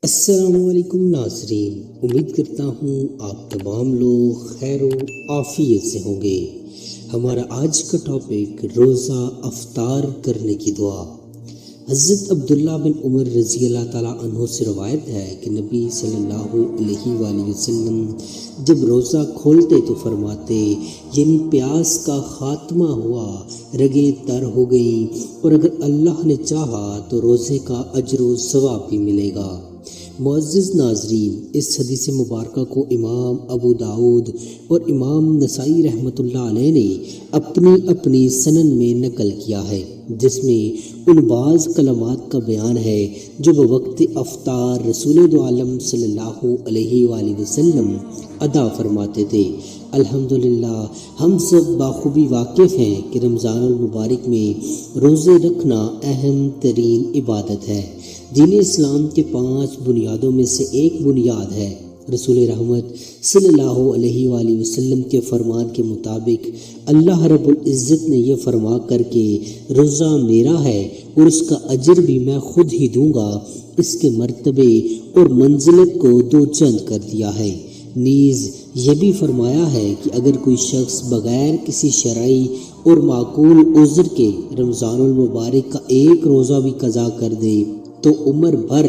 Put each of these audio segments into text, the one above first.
السلام علیکم ناظرین، امید کرتا ہوں آپ تمام لوگ خیر و عافیت سے ہوں گے۔ ہمارا آج کا ٹاپک روزہ افطار کرنے کی دعا۔ حضرت عبداللہ بن عمر رضی اللہ تعالیٰ عنہ سے روایت ہے کہ نبی صلی اللہ علیہ وآلہ وسلم جب روزہ کھولتے تو فرماتے، یعنی پیاس کا خاتمہ ہوا، رگیں تر ہو گئیں، اور اگر اللہ نے چاہا تو روزے کا اجر و ثواب بھی ملے گا۔ معزز ناظرین، اس حدیث مبارکہ کو امام ابو داؤد اور امام نسائی رحمۃ اللہ علیہ نے اپنی سنن میں نقل کیا ہے، جس میں ان بعض کلمات کا بیان ہے جو بوقت افطار رسول دو عالم صلی اللہ علیہ وآلہ وسلم ادا فرماتے تھے۔ الحمدللہ ہم سب بخوبی واقف ہیں کہ رمضان المبارک میں روزے رکھنا اہم ترین عبادت ہے۔ دین اسلام کے 5 بنیادوں میں سے ایک بنیاد ہے۔ رسول رحمت صلی اللہ علیہ وآلہ وسلم کے فرمان کے مطابق اللہ رب العزت نے یہ فرما کر کے روزہ میرا ہے اور اس کا اجر بھی میں خود ہی دوں گا، اس کے مرتبے اور منزلت کو 2 چند کر دیا ہے۔ نیز یہ بھی فرمایا ہے کہ اگر کوئی شخص بغیر کسی شرعی اور معقول عذر کے رمضان المبارک کا ایک روزہ بھی قضا کر دے تو عمر بھر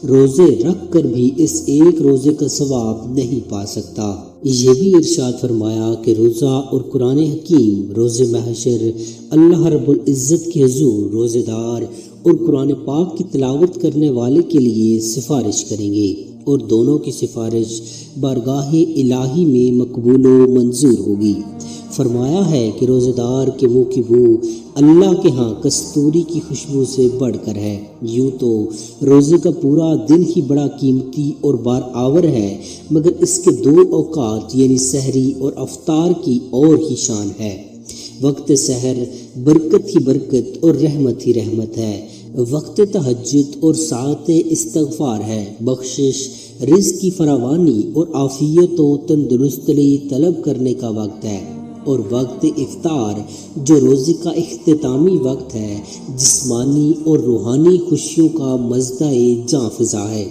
روزے رکھ کر بھی اس ایک روزے کا ثواب نہیں پا سکتا۔ یہ بھی ارشاد فرمایا کہ روزہ اور قرآن حکیم روز محشر اللہ رب العزت کے حضور روزے دار اور قرآن پاک کی تلاوت کرنے والے کے لیے سفارش کریں گے، اور دونوں کی سفارش بارگاہ الہی میں مقبول و منظور ہوگی۔ فرمایا ہے کہ روزے دار کے منہ کی بو اللہ کے ہاں کستوری کی خوشبو سے بڑھ کر ہے۔ یوں تو روزے کا پورا دن ہی بڑا قیمتی اور بار آور ہے، مگر اس کے 2 اوقات یعنی سحری اور افطار کی اور ہی شان ہے۔ وقت سحر برکت ہی برکت اور رحمت ہی رحمت ہے، وقت تہجد اور ساعت استغفار ہے، بخشش، رزق کی فراوانی اور عافیت و تندرستی طلب کرنے کا وقت ہے، اور وقت افطار جو روزے کا اختتامی وقت ہے جسمانی اور روحانی خوشیوں کا مزدہ جاں فضا ہے۔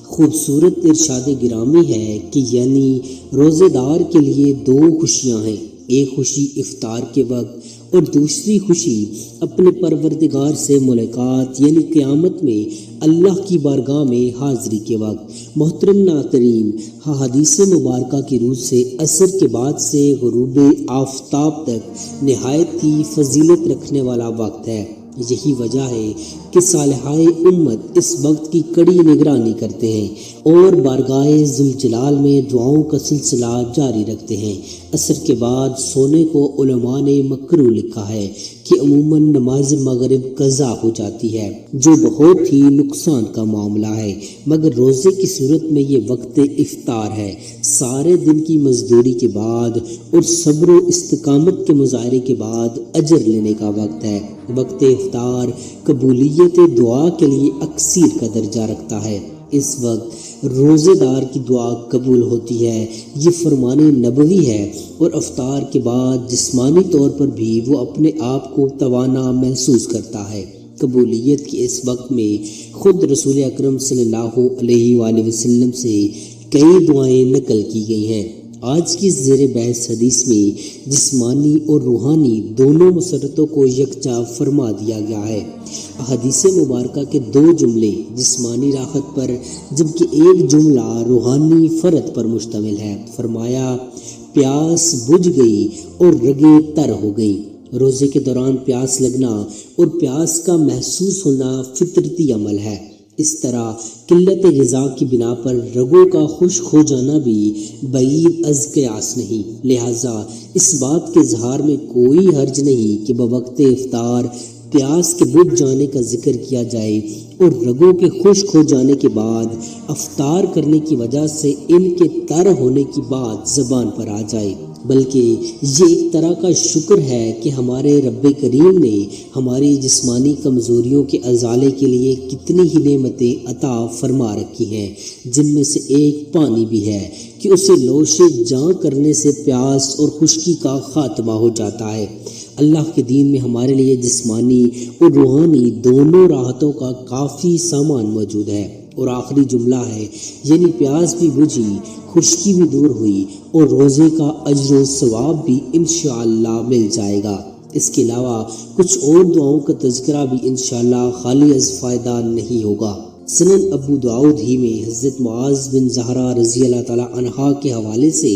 خوبصورت ارشاد گرامی ہے کہ یعنی روزے دار کے لیے 2 خوشیاں ہیں، ایک خوشی افطار کے وقت اور دوسری خوشی اپنے پروردگار سے ملاقات یعنی قیامت میں اللہ کی بارگاہ میں حاضری کے وقت۔ محترم ناظرین، حدیث مبارکہ کی روح سے عصر کے بعد سے غروب آفتاب تک نہایت ہی فضیلت رکھنے والا وقت ہے۔ یہی وجہ ہے کہ صالحائے امت اس وقت کی کڑی نگرانی کرتے ہیں اور بارگاہ ذوالجلال میں دعاؤں کا سلسلہ جاری رکھتے ہیں۔ عصر کے بعد سونے کو علماء نے مکروہ لکھا ہے کہ عموماً نماز مغرب قضا ہو جاتی ہے، جو بہت ہی نقصان کا معاملہ ہے، مگر روزے کی صورت میں یہ وقت افطار ہے، سارے دن کی مزدوری کے بعد اور صبر و استقامت کے مظاہرے کے بعد اجر لینے کا وقت ہے۔ وقت افطار قبولیت دعا کے لیے اکثیر کا درجہ رکھتا ہے۔ اس وقت روزے دار کی دعا قبول ہوتی ہے، یہ فرمان نبوی ہے، اور افطار کے بعد جسمانی طور پر بھی وہ اپنے آپ کو توانا محسوس کرتا ہے۔ قبولیت کے اس وقت میں خود رسول اکرم صلی اللہ علیہ وآلہ وسلم سے کئی دعائیں نقل کی گئی ہیں۔ آج کی زیر بحث حدیث میں جسمانی اور روحانی دونوں مسرتوں کو یکجا فرما دیا گیا ہے۔ حدیث مبارکہ کے 2 جملے جسمانی راحت پر جبکہ ایک جملہ روحانی فرد پر مشتمل ہے۔ فرمایا، پیاس بجھ گئی اور رگیں تر ہو گئیں۔ روزے کے دوران پیاس لگنا اور پیاس کا محسوس ہونا فطرتی عمل ہے۔ اس طرح قلت غذا کی بنا پر رگوں کا خشک ہو جانا بھی بعید از قیاس نہیں، لہٰذا اس بات کے اظہار میں کوئی حرج نہیں کہ بوقت افطار پیاس کے بجھ جانے کا ذکر کیا جائے اور رگوں کے خشک ہو جانے کے بعد افطار کرنے کی وجہ سے ان کے تر ہونے کی بات زبان پر آ جائے، بلکہ یہ ایک طرح کا شکر ہے کہ ہمارے رب کریم نے ہماری جسمانی کمزوریوں کے ازالے کے لیے کتنی ہی نعمتیں عطا فرما رکھی ہیں، جن میں سے ایک پانی بھی ہے کہ اسے نوش جاں کرنے سے پیاس اور خشکی کا خاتمہ ہو جاتا ہے۔ اللہ کے دین میں ہمارے لیے جسمانی اور روحانی دونوں راحتوں کا کافی سامان موجود ہے۔ اور آخری جملہ ہے یعنی پیاس بھی بجھی، خشکی بھی دور ہوئی اور روزے کا اجر و ثواب بھی انشاءاللہ مل جائے گا۔ اس کے علاوہ کچھ اور دعاؤں کا تذکرہ بھی انشاءاللہ خالی از فائدہ نہیں ہوگا۔ سنن ابو داؤد ہی میں حضرت معاذ بن زہرہ رضی اللہ تعالیٰ عنہا کے حوالے سے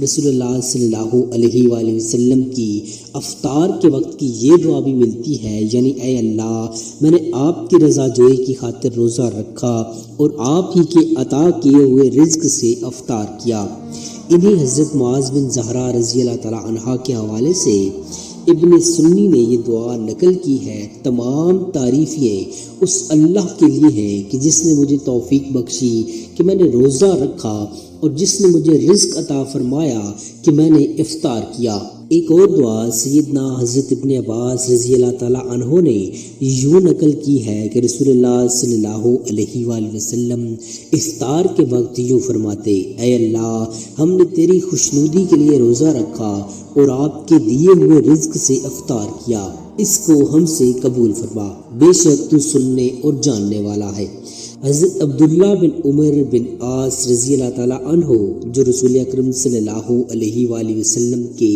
رسول اللہ صلی اللہ علیہ وآلہ وسلم کی افطار کے وقت کی یہ دعا بھی ملتی ہے، یعنی اے اللہ، میں نے آپ کی رضا جوئی کی خاطر روزہ رکھا اور آپ ہی کے عطا کیے ہوئے رزق سے افطار کیا۔ انہیں حضرت معاذ بن زہرہ رضی اللہ تعالیٰ عنہا کے حوالے سے ابن سنی نے یہ دعا نقل کی ہے۔ تمام تعریفیں اس اللہ کے لیے ہیں کہ جس نے مجھے توفیق بخشی کہ میں نے روزہ رکھا اور جس نے مجھے رزق عطا فرمایا کہ میں نے افطار کیا۔ ایک اور دعا سیدنا حضرت ابن عباس رضی اللہ تعالیٰ عنہ نے یوں نقل کی ہے کہ رسول اللہ صلی اللہ علیہ وآلہ وسلم افطار کے وقت یوں فرماتے، اے اللہ، ہم نے تیری خوشنودی کے لیے روزہ رکھا اور آپ کے دیے ہوئے رزق سے افطار کیا، اس کو ہم سے قبول فرما، بے شک تو سننے اور جاننے والا ہے۔ حضرت عبداللہ بن عمر بن عاص رضی اللہ تعالیٰ عنہ جو رسول اکرم صلی اللہ علیہ وآلہ وسلم کے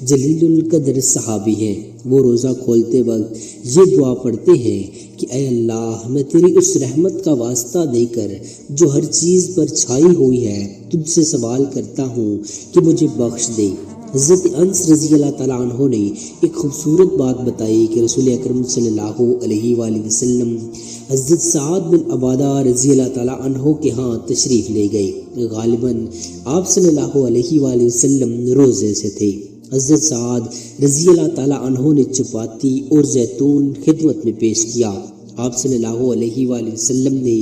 جلیل القدر صحابی ہیں، وہ روزہ کھولتے وقت یہ دعا پڑھتے ہیں کہ اے اللہ، میں تیری اس رحمت کا واسطہ دے کر جو ہر چیز پر چھائی ہوئی ہے تجھ سے سوال کرتا ہوں کہ مجھے بخش دے۔ حضرت انس رضی اللہ تعالیٰ عنہ نے ایک خوبصورت بات بتائی کہ رسول اکرم صلی اللہ علیہ وآلہ وسلم حضرت سعد بن عبادہ رضی اللہ تعالیٰ عنہ کے ہاں تشریف لے گئے۔ غالباً آپ صلی اللہ علیہ وآلہ وسلم روزے سے تھے۔ حضرت سعد رضی اللہ تعالیٰ عنہ نے چپاتی اور زیتون خدمت میں پیش کیا۔ آپ صلی اللہ علیہ وآلہ وسلم نے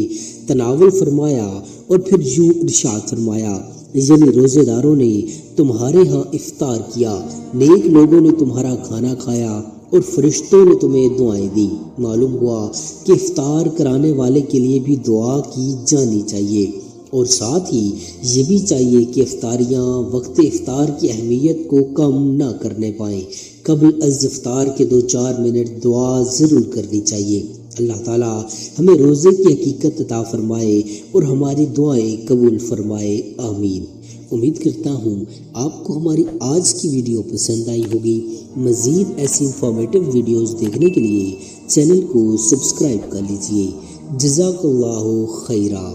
تناول فرمایا اور پھر یوں ارشاد فرمایا، یعنی روزے داروں نے تمہارے ہاں افطار کیا، نیک لوگوں نے تمہارا کھانا کھایا اور فرشتوں نے تمہیں دعائیں دی۔ معلوم ہوا کہ افطار کرانے والے کے لیے بھی دعا کی جانی چاہیے، اور ساتھ ہی یہ بھی چاہیے کہ افطاریاں وقت افطار کی اہمیت کو کم نہ کرنے پائیں۔ قبل از افطار کے 2-4 منٹ دعا ضرور کرنی چاہیے۔ اللہ تعالیٰ ہمیں روزے کی حقیقت عطا فرمائے اور ہماری دعائیں قبول فرمائے، آمین۔ امید کرتا ہوں آپ کو ہماری آج کی ویڈیو پسند آئی ہوگی۔ مزید ایسی انفارمیٹیو ویڈیوز دیکھنے کے لیے چینل کو سبسکرائب کر لیجئے۔ جزاک اللہ خیرہ۔